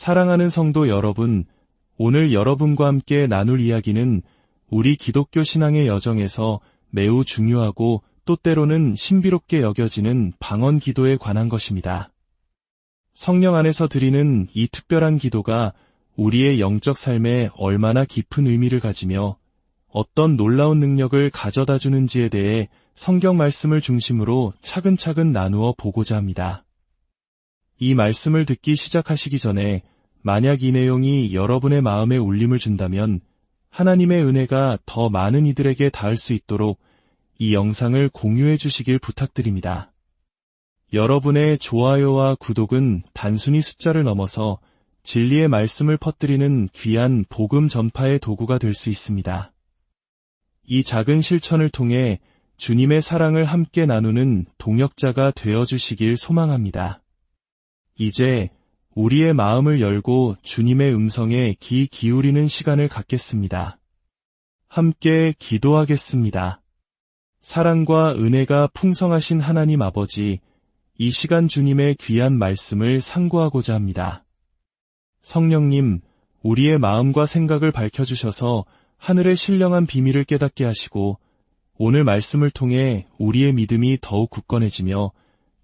사랑하는 성도 여러분, 오늘 여러분과 함께 나눌 이야기는 우리 기독교 신앙의 여정에서 매우 중요하고 또 때로는 신비롭게 여겨지는 방언 기도에 관한 것입니다. 성령 안에서 드리는 이 특별한 기도가 우리의 영적 삶에 얼마나 깊은 의미를 가지며 어떤 놀라운 능력을 가져다 주는지에 대해 성경 말씀을 중심으로 차근차근 나누어 보고자 합니다. 이 말씀을 듣기 시작하시기 전에 만약 이 내용이 여러분의 마음에 울림을 준다면 하나님의 은혜가 더 많은 이들에게 닿을 수 있도록 이 영상을 공유해 주시길 부탁드립니다. 여러분의 좋아요와 구독은 단순히 숫자를 넘어서 진리의 말씀을 퍼뜨리는 귀한 복음 전파의 도구가 될 수 있습니다. 이 작은 실천을 통해 주님의 사랑을 함께 나누는 동역자가 되어주시길 소망합니다. 이제 우리의 마음을 열고 주님의 음성에 귀 기울이는 시간을 갖겠습니다. 함께 기도하겠습니다. 사랑과 은혜가 풍성하신 하나님 아버지, 이 시간 주님의 귀한 말씀을 상고하고자 합니다. 성령님, 우리의 마음과 생각을 밝혀주셔서 하늘의 신령한 비밀을 깨닫게 하시고 오늘 말씀을 통해 우리의 믿음이 더욱 굳건해지며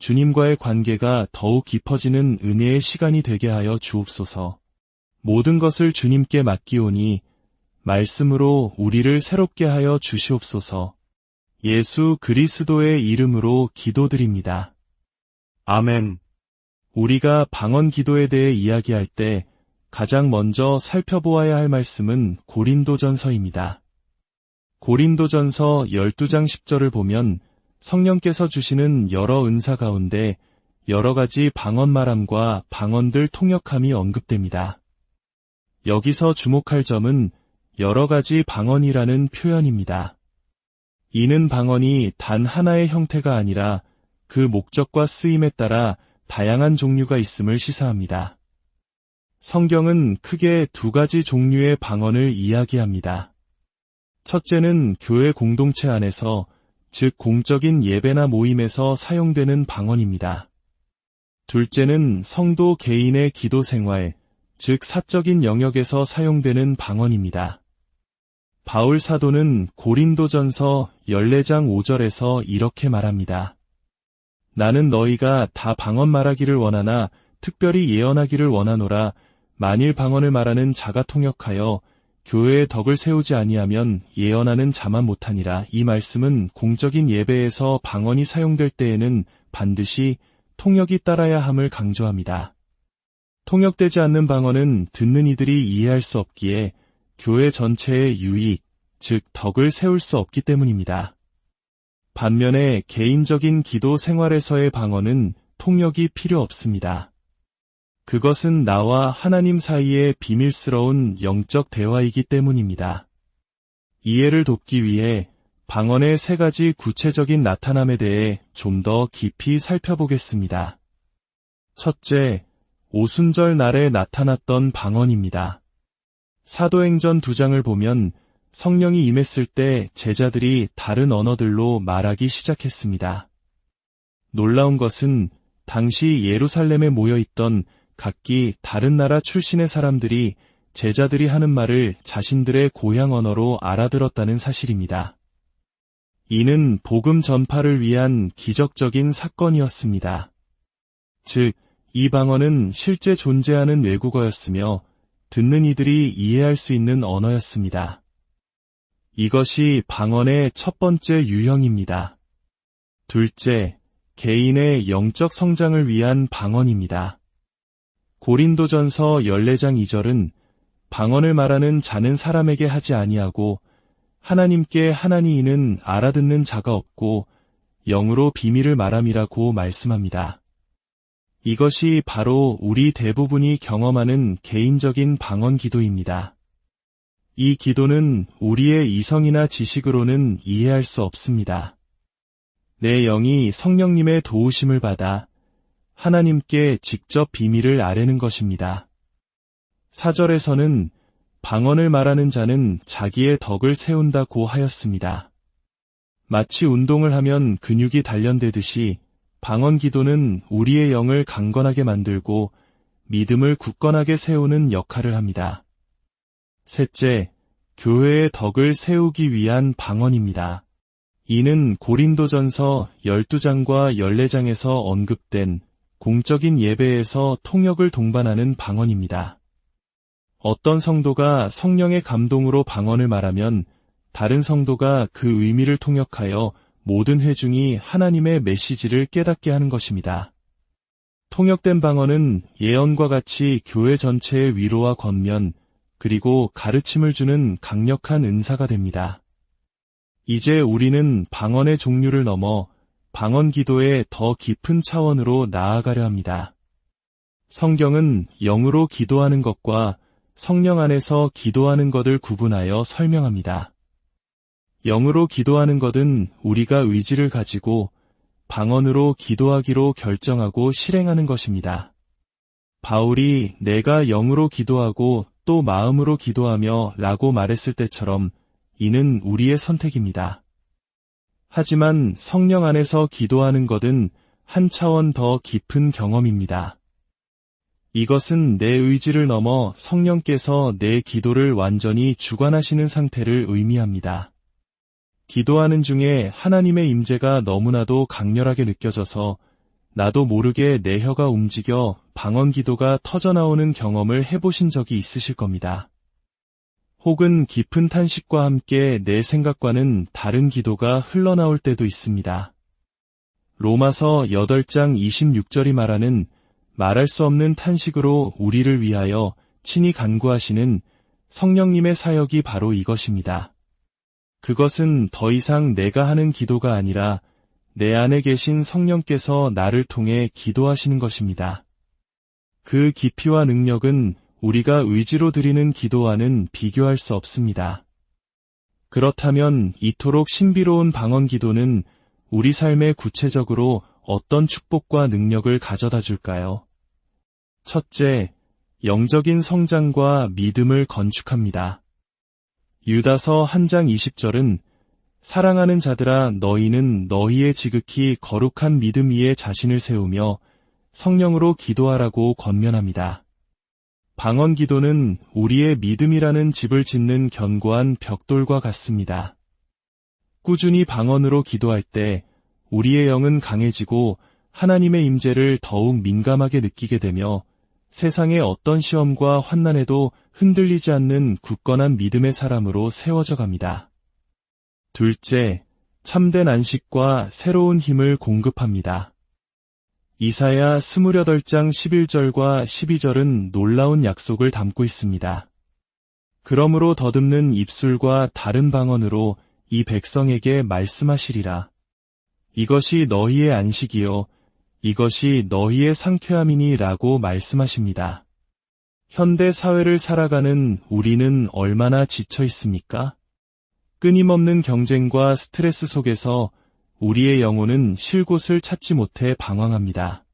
주님과의 관계가 더욱 깊어지는 은혜의 시간이 되게 하여 주옵소서. 모든 것을 주님께 맡기오니 말씀으로 우리를 새롭게 하여 주시옵소서. 예수 그리스도의 이름으로 기도드립니다. 아멘. 우리가 방언 기도에 대해 이야기할 때 가장 먼저 살펴보아야 할 말씀은 고린도전서입니다. 고린도전서 12장 10절을 보면 성령께서 주시는 여러 은사 가운데 여러 가지 방언 말함과 방언들 통역함이 언급됩니다. 여기서 주목할 점은 여러 가지 방언이라는 표현입니다. 이는 방언이 단 하나의 형태가 아니라 그 목적과 쓰임에 따라 다양한 종류가 있음을 시사합니다. 성경은 크게 두 가지 종류의 방언을 이야기합니다. 첫째는 교회 공동체 안에서, 즉 공적인 예배나 모임에서 사용되는 방언입니다. 둘째는 성도 개인의 기도 생활, 즉 사적인 영역에서 사용되는 방언입니다. 바울 사도는 고린도전서 14장 5절에서 이렇게 말합니다. 나는 너희가 다 방언 말하기를 원하나 특별히 예언하기를 원하노라. 만일 방언을 말하는 자가 통역하여 교회의 덕을 세우지 아니하면 예언하는 자만 못하니라. 이 말씀은 공적인 예배에서 방언이 사용될 때에는 반드시 통역이 따라야 함을 강조합니다. 통역되지 않는 방언은 듣는 이들이 이해할 수 없기에 교회 전체의 유익, 즉 덕을 세울 수 없기 때문입니다. 반면에 개인적인 기도 생활에서의 방언은 통역이 필요 없습니다. 그것은 나와 하나님 사이의 비밀스러운 영적 대화이기 때문입니다. 이해를 돕기 위해 방언의 세 가지 구체적인 나타남에 대해 좀 더 깊이 살펴보겠습니다. 첫째, 오순절 날에 나타났던 방언입니다. 사도행전 2장을 보면 성령이 임했을 때 제자들이 다른 언어들로 말하기 시작했습니다. 놀라운 것은 당시 예루살렘에 모여있던 각기 다른 나라 출신의 사람들이 제자들이 하는 말을 자신들의 고향 언어로 알아들었다는 사실입니다. 이는 복음 전파를 위한 기적적인 사건이었습니다. 즉, 이 방언은 실제 존재하는 외국어였으며 듣는 이들이 이해할 수 있는 언어였습니다. 이것이 방언의 첫 번째 유형입니다. 둘째, 개인의 영적 성장을 위한 방언입니다. 고린도전서 14장 2절은 방언을 말하는 자는 사람에게 하지 아니하고 하나님께 하나니 이는 알아듣는 자가 없고 영으로 비밀을 말함이라고 말씀합니다. 이것이 바로 우리 대부분이 경험하는 개인적인 방언 기도입니다. 이 기도는 우리의 이성이나 지식으로는 이해할 수 없습니다. 내 영이 성령님의 도우심을 받아 하나님께 직접 비밀을 아뢰는 것입니다. 4절에서는 방언을 말하는 자는 자기의 덕을 세운다고 하였습니다. 마치 운동을 하면 근육이 단련되듯이 방언 기도는 우리의 영을 강건하게 만들고 믿음을 굳건하게 세우는 역할을 합니다. 셋째, 교회의 덕을 세우기 위한 방언입니다. 이는 고린도전서 12장과 14장에서 언급된 공적인 예배에서 통역을 동반하는 방언입니다. 어떤 성도가 성령의 감동으로 방언을 말하면 다른 성도가 그 의미를 통역하여 모든 회중이 하나님의 메시지를 깨닫게 하는 것입니다. 통역된 방언은 예언과 같이 교회 전체의 위로와 권면, 그리고 가르침을 주는 강력한 은사가 됩니다. 이제 우리는 방언의 종류를 넘어 방언 기도의 더 깊은 차원으로 나아가려 합니다. 성경은 영으로 기도하는 것과 성령 안에서 기도하는 것을 구분하여 설명합니다. 영으로 기도하는 것은 우리가 의지를 가지고 방언으로 기도하기로 결정하고 실행하는 것입니다. 바울이 내가 영으로 기도하고 또 마음으로 기도하며 라고 말했을 때처럼 이는 우리의 선택입니다. 하지만 성령 안에서 기도하는 것은 한 차원 더 깊은 경험입니다. 이것은 내 의지를 넘어 성령께서 내 기도를 완전히 주관하시는 상태를 의미합니다. 기도하는 중에 하나님의 임재가 너무나도 강렬하게 느껴져서 나도 모르게 내 혀가 움직여 방언 기도가 터져나오는 경험을 해보신 적이 있으실 겁니다. 혹은 깊은 탄식과 함께 내 생각과는 다른 기도가 흘러나올 때도 있습니다. 로마서 8장 26절이 말하는 말할 수 없는 탄식으로 우리를 위하여 친히 간구하시는 성령님의 사역이 바로 이것입니다. 그것은 더 이상 내가 하는 기도가 아니라 내 안에 계신 성령께서 나를 통해 기도하시는 것입니다. 그 깊이와 능력은 우리가 의지로 드리는 기도와는 비교할 수 없습니다. 그렇다면 이토록 신비로운 방언 기도는 우리 삶에 구체적으로 어떤 축복과 능력을 가져다 줄까요? 첫째, 영적인 성장과 믿음을 건축합니다. 유다서 1장 20절은 사랑하는 자들아 너희는 너희의 지극히 거룩한 믿음 위에 자신을 세우며 성령으로 기도하라고 권면합니다. 방언 기도는 우리의 믿음이라는 집을 짓는 견고한 벽돌과 같습니다. 꾸준히 방언으로 기도할 때 우리의 영은 강해지고 하나님의 임재를 더욱 민감하게 느끼게 되며 세상의 어떤 시험과 환난에도 흔들리지 않는 굳건한 믿음의 사람으로 세워져 갑니다. 둘째, 참된 안식과 새로운 힘을 공급합니다. 이사야 28장 11절과 12절은 놀라운 약속을 담고 있습니다. 그러므로 더듬는 입술과 다른 방언으로 이 백성에게 말씀하시리라. 이것이 너희의 안식이요 이것이 너희의 상쾌함이니 라고 말씀하십니다. 현대 사회를 살아가는 우리는 얼마나 지쳐 있습니까? 끊임없는 경쟁과 스트레스 속에서 우리의 영혼은 쉴 곳을 찾지 못해 방황합니다.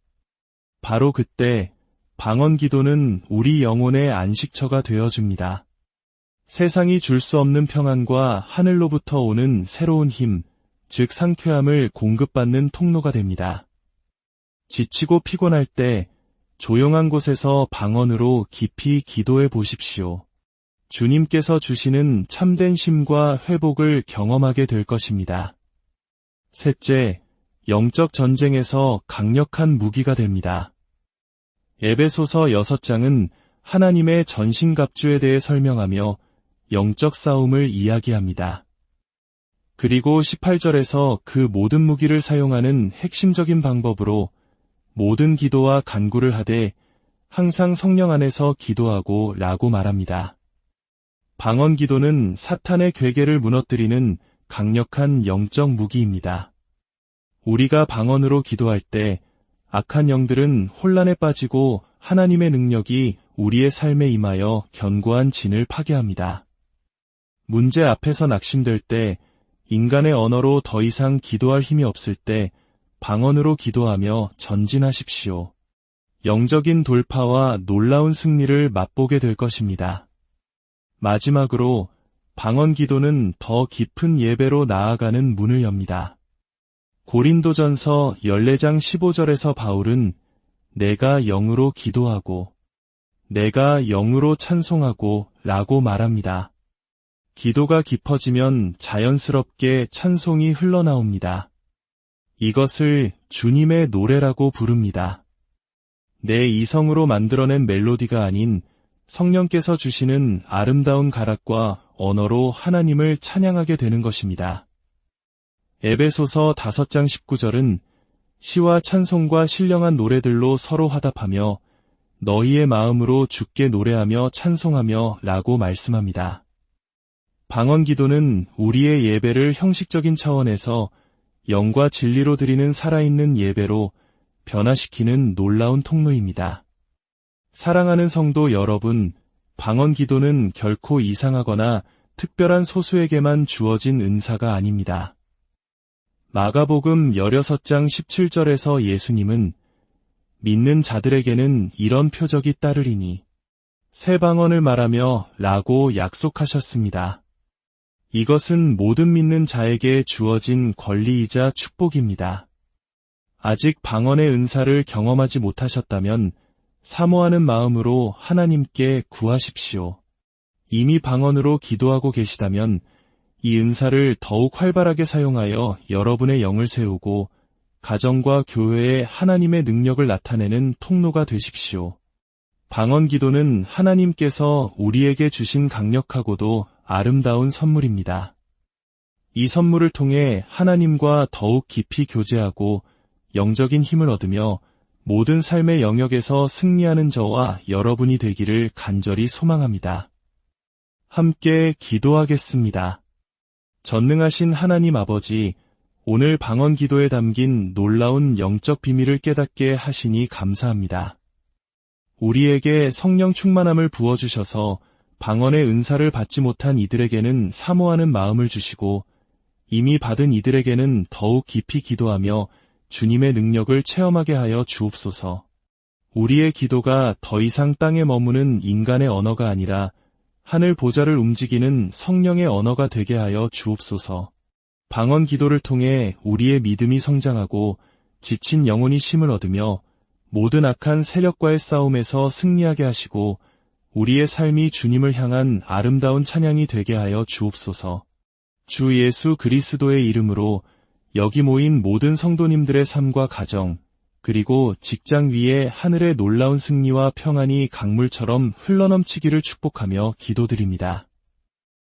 바로 그때 방언 기도는 우리 영혼의 안식처가 되어줍니다. 세상이 줄 수 없는 평안과 하늘로부터 오는 새로운 힘, 즉 상쾌함을 공급받는 통로가 됩니다. 지치고 피곤할 때 조용한 곳에서 방언으로 깊이 기도해 보십시오. 주님께서 주시는 참된 쉼과 회복을 경험하게 될 것입니다. 셋째, 영적 전쟁에서 강력한 무기가 됩니다. 에베소서 6장은 하나님의 전신갑주에 대해 설명하며 영적 싸움을 이야기합니다. 그리고 18절에서 그 모든 무기를 사용하는 핵심적인 방법으로 모든 기도와 간구를 하되 항상 성령 안에서 기도하고 라고 말합니다. 방언 기도는 사탄의 괴계를 무너뜨리는 강력한 영적 무기입니다. 우리가 방언으로 기도할 때 악한 영들은 혼란에 빠지고 하나님의 능력이 우리의 삶에 임하여 견고한 진을 파괴합니다. 문제 앞에서 낙심될 때, 인간의 언어로 더 이상 기도할 힘이 없을 때 방언으로 기도하며 전진하십시오. 영적인 돌파와 놀라운 승리를 맛보게 될 것입니다. 마지막으로 방언 기도는 더 깊은 예배로 나아가는 문을 엽니다. 고린도전서 14장 15절에서 바울은 내가 영으로 기도하고 내가 영으로 찬송하고 라고 말합니다. 기도가 깊어지면 자연스럽게 찬송이 흘러나옵니다. 이것을 주님의 노래라고 부릅니다. 내 이성으로 만들어낸 멜로디가 아닌 성령께서 주시는 아름다운 가락과 언어로 하나님을 찬양하게 되는 것입니다. 에베소서 5장 19절은 시와 찬송과 신령한 노래들로 서로 화답하며 너희의 마음으로 주께 노래하며 찬송하며 라고 말씀합니다. 방언 기도는 우리의 예배를 형식적인 차원에서 영과 진리로 드리는 살아있는 예배로 변화시키는 놀라운 통로입니다. 사랑하는 성도 여러분, 방언 기도는 결코 이상하거나 특별한 소수에게만 주어진 은사가 아닙니다. 마가복음 16장 17절에서 예수님은 믿는 자들에게는 이런 표적이 따르리니 새 방언을 말하며 라고 약속하셨습니다. 이것은 모든 믿는 자에게 주어진 권리이자 축복입니다. 아직 방언의 은사를 경험하지 못하셨다면 사모하는 마음으로 하나님께 구하십시오. 이미 방언으로 기도하고 계시다면 이 은사를 더욱 활발하게 사용하여 여러분의 영을 세우고 가정과 교회에 하나님의 능력을 나타내는 통로가 되십시오. 방언 기도는 하나님께서 우리에게 주신 강력하고도 아름다운 선물입니다. 이 선물을 통해 하나님과 더욱 깊이 교제하고 영적인 힘을 얻으며 모든 삶의 영역에서 승리하는 저와 여러분이 되기를 간절히 소망합니다. 함께 기도하겠습니다. 전능하신 하나님 아버지, 오늘 방언 기도에 담긴 놀라운 영적 비밀을 깨닫게 하시니 감사합니다. 우리에게 성령 충만함을 부어주셔서 방언의 은사를 받지 못한 이들에게는 사모하는 마음을 주시고 이미 받은 이들에게는 더욱 깊이 기도하며 주님의 능력을 체험하게 하여 주옵소서. 우리의 기도가 더 이상 땅에 머무는 인간의 언어가 아니라 하늘 보좌를 움직이는 성령의 언어가 되게 하여 주옵소서. 방언 기도를 통해 우리의 믿음이 성장하고 지친 영혼이 힘을 얻으며 모든 악한 세력과의 싸움에서 승리하게 하시고 우리의 삶이 주님을 향한 아름다운 찬양이 되게 하여 주옵소서. 주 예수 그리스도의 이름으로 여기 모인 모든 성도님들의 삶과 가정, 그리고 직장 위에 하늘의 놀라운 승리와 평안이 강물처럼 흘러넘치기를 축복하며 기도드립니다.